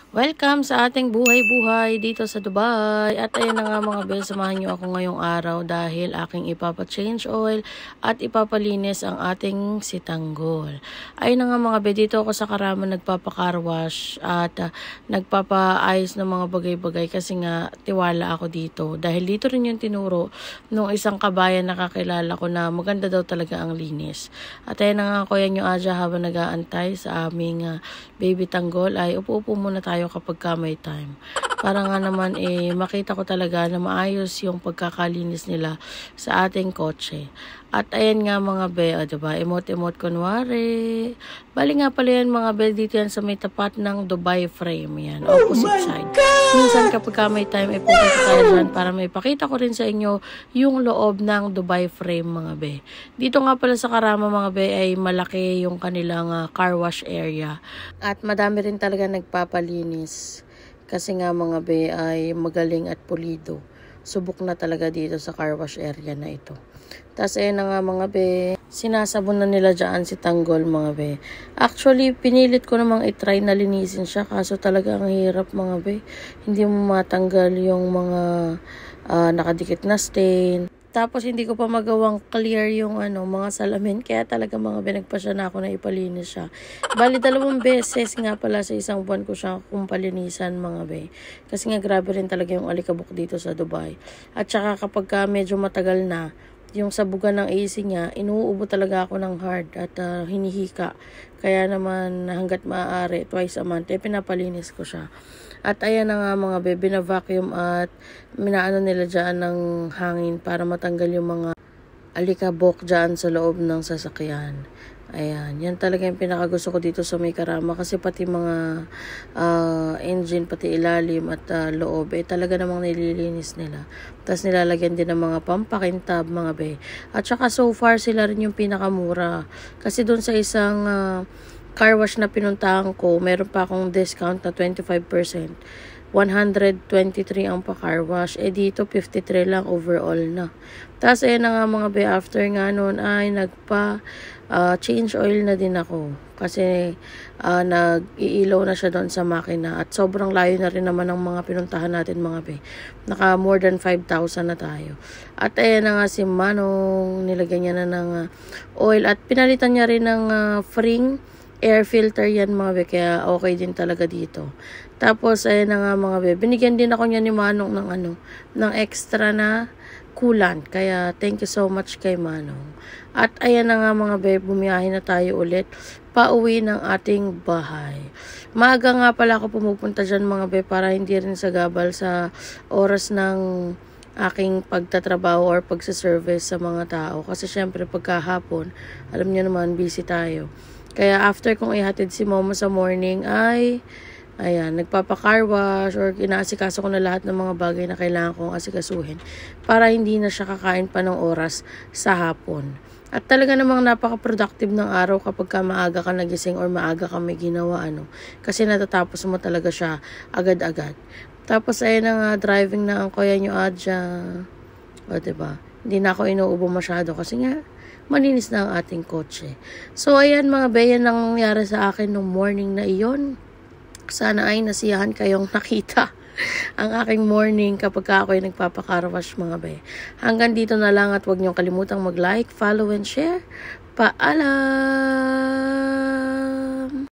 Welcome sa ating buhay-buhay dito sa Dubai. At ayun na nga mga bel, samahan nyo ako ngayong araw dahil aking ipapa-change oil at ipapalinis ang ating sitanggol. Ayun na nga mga bel, dito ako sa Karaman nagpapa-car wash at nagpapa-ayos ng mga bagay-bagay kasi nga tiwala ako dito. Dahil dito rin yung tinuro nung isang kabayan na kakilala ko na maganda daw talaga ang linis. At ayun na nga kuya nyo Aja, habang nag-aantay sa aming baby tanggol ay upo-upo muna tayo kapag ka may time. Para nga naman makita ko talaga na maayos yung pagkakalinis nila sa ating kotse. At ayan nga mga be, diba? Emote-emote kunwari. Bali nga pala yan mga be, dito yan sa may tapat ng Dubai frame yan. Opposite side. Minsan kapag ka may time, pupunta tayo dyan para may pakita ko rin sa inyo yung loob ng Dubai frame mga be. Dito nga pala sa Karama mga be ay malaki yung kanilang car wash area. At madami rin talaga nagpapalinis. Kasi nga mga be ay magaling at pulido. Subok na talaga dito sa car wash area na ito. Tapos ayun na nga mga be, sinasabon na nila dyan si tanggol mga be. Actually, pinilit ko namang itry na linisin siya. Kaso talaga ang hirap mga be. Hindi mo matanggal yung mga nakadikit na stain. Tapos hindi ko pa magawang clear yung mga salamin. Kaya talaga mga be, nagpasya na ako na ipalinis siya. Bali 2 beses nga pala sa isang buwan ko siya palinisan mga be. Kasi nga grabe rin talaga yung alikabok dito sa Dubai. At saka kapag medyo matagal na, yung sabugan ng AC niya, inuubo talaga ako ng hard at hinihika. Kaya naman hanggat maaari, twice a month, pinapalinis ko siya. At ayan na nga mga be, bina-vacuum at minaano nila dyan ng hangin para matanggal yung mga alikabok dyan sa loob ng sasakyan. Ayan, yan talaga yung pinakagusto ko dito sa may Karama kasi pati mga engine, pati ilalim at loob, talaga namang nililinis nila. Tapos nilalagyan din ng mga pampakintab mga be. At saka so far sila rin yung pinakamura. Kasi doon sa isang car wash na pinuntahan ko, meron pa akong discount na 25%. 123 ang pa-car wash. Dito, 53 lang overall na. Tapos, ayan na nga mga be, after nga nun, ay change oil na din ako. Kasi, nag-iilaw na siya doon sa makina. At sobrang layo na rin naman ng mga pinuntahan natin mga be. Naka more than 5,000 na tayo. At ayan na nga si Manong, nilagyan niya na ng oil. At pinalitan niya rin ng free air filter yan mga be, kaya okay din talaga dito. Tapos ayun na nga mga be, binigyan din ako niya ni Manong ng extra na coolant. Kaya thank you so much kay Manong. At ayan na nga mga be, bumiyahe na tayo ulit pauwi ng ating bahay. Maaga nga pala ako pumupunta dyan mga be para hindi rin sagabal sa oras ng aking pagtatrabaho or pagsaservice sa mga tao. Kasi syempre pagkahapon, alam niyo naman busy tayo. Kaya after kong ihatid si Momo sa morning ay nagpapa-car wash or inaasikaso ko na lahat ng mga bagay na kailangan kong asikasuhin para hindi na siya kakain pa ng oras sa hapon. At talaga namang napaka-productive ng araw kapag maaga ka nagising or maaga ka may ginawa kasi natatapos mo talaga siya agad-agad. Tapos ayun na nga, driving na ang kuya nyo Aja. O diba? Hindi na ako inuubo masyado kasi nga malinis na ang ating kotse. So, ayan mga be, yan ang nangyari sa akin nung morning na iyon. Sana ay nasiyahan kayong nakita ang aking morning kapag ako ay nagpapa-car wash mga be. Hanggang dito na lang at huwag niyong kalimutang mag-like, follow, and share. Paalam!